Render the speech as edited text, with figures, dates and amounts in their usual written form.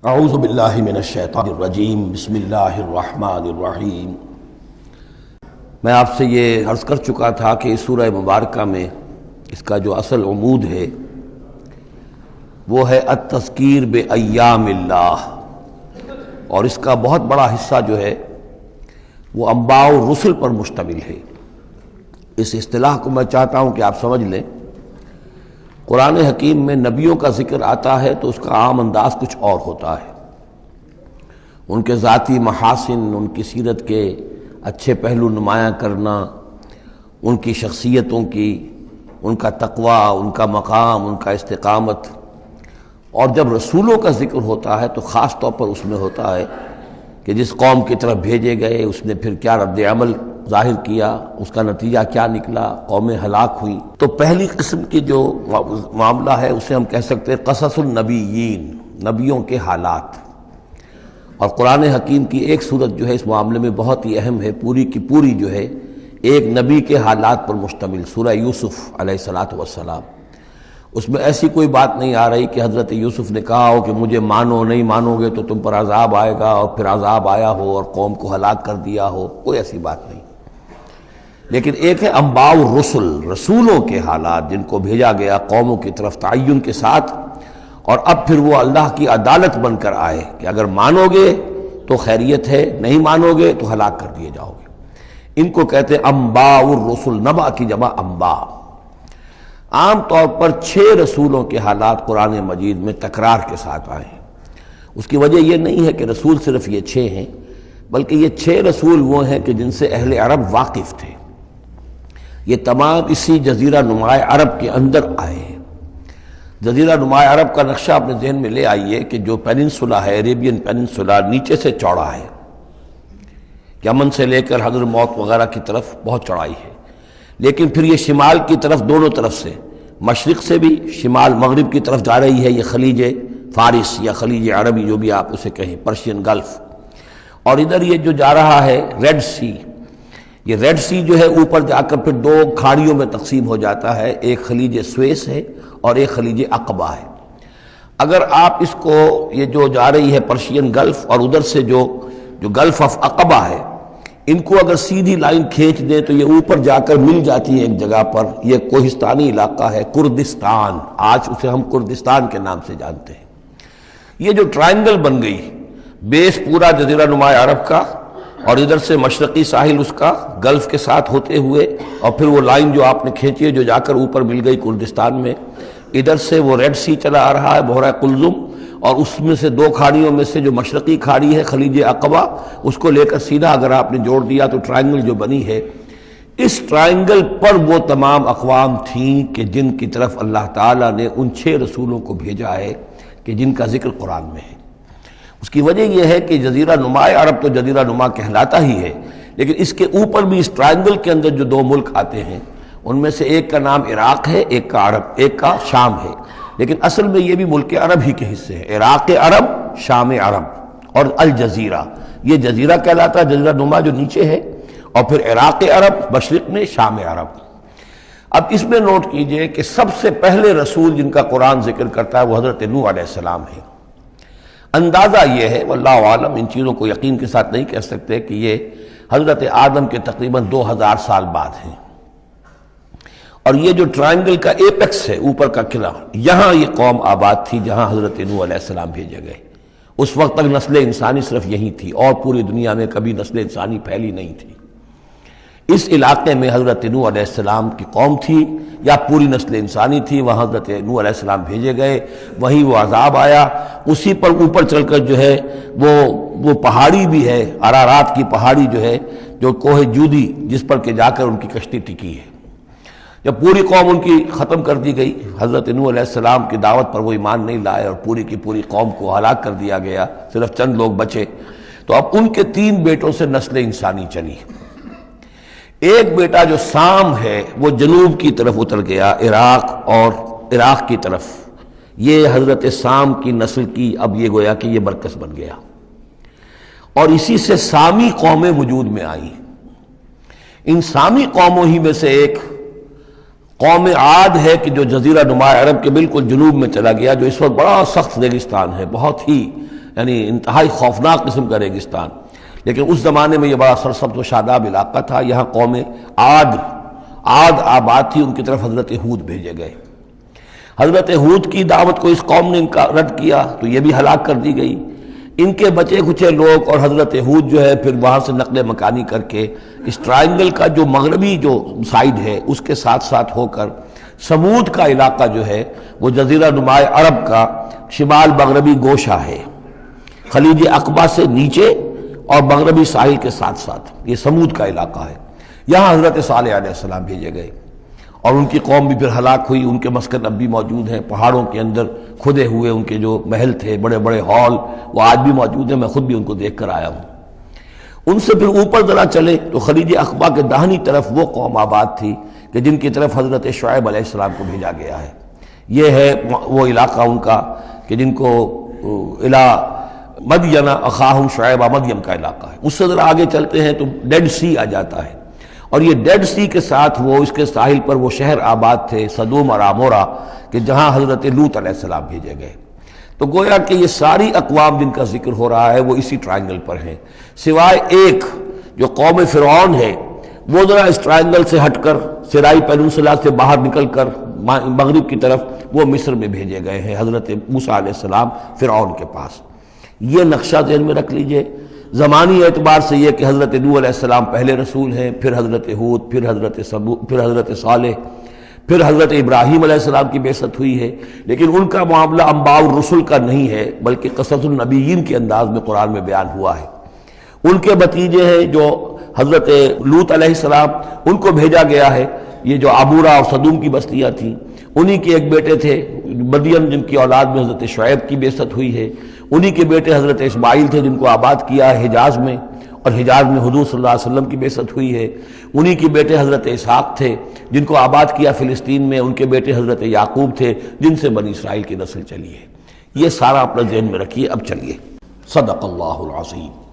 اعوذ باللہ من الشیطان الرجیم بسم اللہ الرحمن الرحیم۔ میں آپ سے یہ عرض کر چکا تھا کہ اس سورہ مبارکہ میں اس کا جو اصل عمود ہے وہ ہے التذکیر بایام اللہ، اور اس کا بہت بڑا حصہ جو ہے وہ انباء الرسل پر مشتمل ہے۔ اس اصطلاح کو میں چاہتا ہوں کہ آپ سمجھ لیں۔ قرآن حکیم میں نبیوں کا ذکر آتا ہے تو اس کا عام انداز کچھ اور ہوتا ہے، ان کے ذاتی محاسن، ان کی سیرت کے اچھے پہلو نمایاں کرنا، ان کی شخصیتوں کی، ان کا تقوی، ان کا مقام، ان کا استقامت۔ اور جب رسولوں کا ذکر ہوتا ہے تو خاص طور پر اس میں ہوتا ہے کہ جس قوم کی طرف بھیجے گئے اس نے پھر کیا رد عمل ظاہر کیا، اس کا نتیجہ کیا نکلا، قومیں ہلاک ہوئی۔ تو پہلی قسم کی جو معاملہ ہے اسے ہم کہہ سکتے ہیں قصص النبیین، نبیوں کے حالات۔ اور قرآن حکیم کی ایک صورت جو ہے اس معاملے میں بہت ہی اہم ہے، پوری کی پوری جو ہے ایک نبی کے حالات پر مشتمل، سورہ یوسف علیہ الصلاۃ والسلام۔ اس میں ایسی کوئی بات نہیں آ رہی کہ حضرت یوسف نے کہا ہو کہ مجھے مانو، نہیں مانو گے تو تم پر عذاب آئے گا، اور پھر عذاب آیا ہو اور قوم کو ہلاک کر دیا ہو، کوئی ایسی بات نہیں۔ لیکن ایک ہے انباء الرسل، رسولوں کے حالات جن کو بھیجا گیا قوموں کی طرف تعین کے ساتھ، اور اب پھر وہ اللہ کی عدالت بن کر آئے کہ اگر مانو گے تو خیریت ہے، نہیں مانو گے تو ہلاک کر دیے جاؤ گے۔ ان کو کہتے ہیں انباء الرسل، نبأ کی جمع انباء۔ عام طور پر 6 رسولوں کے حالات قرآن مجید میں تکرار کے ساتھ آئے ہیں۔ اس کی وجہ یہ نہیں ہے کہ رسول صرف یہ 6 ہیں، بلکہ یہ 6 رسول وہ ہیں کہ جن سے اہل عرب واقف تھے۔ یہ تمام اسی جزیرہ نما عرب کے اندر آئے ہیں۔ جزیرہ نما عرب کا نقشہ اپنے ذہن میں لے آئیے کہ جو پیننسولا ہے، عربین پیننسولا، نیچے سے چوڑا ہے، یمن سے لے کر حضر موت وغیرہ کی طرف بہت چوڑائی ہے، لیکن پھر یہ شمال کی طرف دونوں طرف سے، مشرق سے بھی شمال مغرب کی طرف جا رہی ہے، یہ خلیج فارس یا خلیج عربی جو بھی آپ اسے کہیں، پرشین گلف۔ اور ادھر یہ جو جا رہا ہے ریڈ سی، یہ ریڈ سی جو ہے اوپر جا کر پھر 2 کھاڑیوں میں تقسیم ہو جاتا ہے، ایک خلیج سویس ہے اور ایک خلیج عقبہ ہے۔ اگر آپ اس کو، یہ جو جا رہی ہے پرشین گلف اور ادھر سے جو گلف آف عقبہ ہے، ان کو اگر سیدھی لائن کھینچ دیں تو یہ اوپر جا کر مل جاتی ہے ایک جگہ پر۔ یہ کوہستانی علاقہ ہے، کردستان، آج اسے ہم کردستان کے نام سے جانتے ہیں۔ یہ جو ٹرائنگل بن گئی، بیس پورا جزیرہ نما عرب کا، اور ادھر سے مشرقی ساحل اس کا گلف کے ساتھ ہوتے ہوئے، اور پھر وہ لائن جو آپ نے کھینچی ہے جو جا کر اوپر مل گئی کردستان میں، ادھر سے وہ ریڈ سی چلا آ رہا ہے، بحیرہ قلزم، اور اس میں سے 2 کھاڑیوں میں سے جو مشرقی کھاڑی ہے خلیج عقبہ، اس کو لے کر سیدھا اگر آپ نے جوڑ دیا تو ٹرائنگل جو بنی ہے، اس ٹرائنگل پر وہ تمام اقوام تھیں کہ جن کی طرف اللہ تعالیٰ نے ان 6 رسولوں کو بھیجا ہے کہ جن کا ذکر قرآن میں ہے۔ اس کی وجہ یہ ہے کہ جزیرہ نما عرب تو جزیرہ نما کہلاتا ہی ہے، لیکن اس کے اوپر بھی اس ٹرائنگل کے اندر جو 2 ملک آتے ہیں ان میں سے ایک کا نام عراق ہے، ایک کا عرب، ایک کا شام ہے، لیکن اصل میں یہ بھی ملک عرب ہی کے حصے ہیں، عراق عرب، شام عرب اور الجزیرہ، یہ جزیرہ کہلاتا ہے، جزیرہ نما جو نیچے ہے، اور پھر عراق عرب مشرق میں، شام عرب۔ اب اس میں نوٹ کیجئے کہ سب سے پہلے رسول جن کا قرآن ذکر کرتا ہے وہ حضرت نوح علیہ السلام ہے۔ اندازہ یہ ہے، واللہ عالم، ان چیزوں کو یقین کے ساتھ نہیں کہہ سکتے، کہ یہ حضرت آدم کے تقریباً 2000 سال بعد ہیں۔ اور یہ جو ٹرائنگل کا ایپیکس ہے، اوپر کا قلعہ، یہاں یہ قوم آباد تھی جہاں حضرت نوح علیہ السلام بھیجے گئے۔ اس وقت تک نسل انسانی صرف یہی تھی، اور پوری دنیا میں کبھی نسل انسانی پھیلی نہیں تھی۔ اس علاقے میں حضرت نوح علیہ السلام کی قوم تھی، یا پوری نسل انسانی تھی، وہاں حضرت نوح علیہ السلام بھیجے گئے، وہیں وہ عذاب آیا۔ اسی پر اوپر چل کر جو ہے وہ پہاڑی بھی ہے، ارارات کی پہاڑی جو ہے، جو کوہ جودی، جس پر کہ جا کر ان کی کشتی ٹکی ہے۔ جب پوری قوم ان کی ختم کر دی گئی، حضرت نوح علیہ السلام کی دعوت پر وہ ایمان نہیں لائے اور پوری کی پوری قوم کو ہلاک کر دیا گیا، صرف چند لوگ بچے، تو اب ان کے 3 بیٹوں سے نسل انسانی چلی۔ ایک بیٹا جو سام ہے وہ جنوب کی طرف اتر گیا، عراق کی طرف، یہ حضرت سام کی نسل کی اب یہ گویا کہ یہ مرکز بن گیا، اور اسی سے سامی قومیں وجود میں آئیں۔ ان سامی قوموں ہی میں سے ایک قوم عاد ہے کہ جو جزیرہ نما عرب کے بالکل جنوب میں چلا گیا، جو اس وقت بڑا سخت ریگستان ہے، بہت ہی یعنی انتہائی خوفناک قسم کا ریگستان. لیکن اس زمانے میں یہ بڑا سرسبز و شاداب علاقہ تھا. یہاں قوم عاد آباد تھی، ان کی طرف حضرت ہود بھیجے گئے. حضرت ہود کی دعوت کو اس قوم نے رد کیا تو یہ بھی ہلاک کر دی گئی. ان کے بچے کچے لوگ اور حضرت ہود جو ہے پھر وہاں سے نقل مکانی کر کے اس ٹرائنگل کا جو مغربی جو سائڈ ہے اس کے ساتھ ساتھ ہو کر سمود کا علاقہ جو ہے وہ جزیرہ نماء عرب کا شمال مغربی گوشہ ہے، خلیج عقبہ سے نیچے اور مغربی ساحل کے ساتھ ساتھ یہ سمود کا علاقہ ہے. یہاں حضرت صالح علیہ السلام بھیجے گئے اور ان کی قوم بھی پھر ہلاک ہوئی. ان کے مسکن اب بھی موجود ہیں، پہاڑوں کے اندر کھدے ہوئے ان کے جو محل تھے، بڑے بڑے ہال، وہ آج بھی موجود ہیں. میں خود بھی ان کو دیکھ کر آیا ہوں. ان سے پھر اوپر ذرا چلے تو خلیج عقبہ کے داہنی طرف وہ قوم آباد تھی کہ جن کی طرف حضرت شعیب علیہ السلام کو بھیجا گیا ہے. یہ ہے وہ علاقہ ان کا کہ جن کو الی مدین اخاہم شعیب مدین کا علاقہ ہے. اس سے ذرا آگے چلتے ہیں تو ڈیڈ سی آ جاتا ہے، اور یہ ڈیڈ سی کے ساتھ وہ اس کے ساحل پر وہ شہر آباد تھے سدوم اور عمورہ کہ جہاں حضرت لوط علیہ السلام بھیجے گئے. تو گویا کہ یہ ساری اقوام جن کا ذکر ہو رہا ہے وہ اسی ٹرائنگل پر ہیں، سوائے ایک جو قوم فرعون ہے وہ ذرا اس ٹرائنگل سے ہٹ کر سرائی پیننسلا سے باہر نکل کر مغرب کی طرف وہ مصر میں بھیجے گئے ہیں حضرت موسیٰ علیہ السلام فرعون کے پاس. یہ نقشہ ذہن میں رکھ لیجئے. زمانی اعتبار سے یہ کہ حضرت نوح علیہ السلام پہلے رسول ہیں، پھر حضرت ہود، پھر حضرت صالح، پھر حضرت ابراہیم علیہ السلام کی بعثت ہوئی ہے. لیکن ان کا معاملہ انباء الرسل کا نہیں ہے بلکہ قصص النبیین کے انداز میں قرآن میں بیان ہوا ہے. ان کے بھتیجے ہیں جو حضرت لوط علیہ السلام، ان کو بھیجا گیا ہے. یہ جو عمورہ اور صدوم کی بستیاں تھیں انہی کے ایک بیٹے تھے مدین جن کی اولاد میں حضرت شعیب کی بعثت ہوئی ہے. انہی کے بیٹے حضرت اسماعیل تھے جن کو آباد کیا ہے حجاز میں، اور حجاز میں حضور صلی اللہ علیہ وسلم کی بعثت ہوئی ہے. انہی کے بیٹے حضرت اسحاق تھے جن کو آباد کیا فلسطین میں. ان کے بیٹے حضرت یعقوب تھے جن سے بنی اسرائیل کی نسل چلی ہے. یہ سارا اپنا ذہن میں رکھیے. اب چلیے. صدق اللہ العظیم.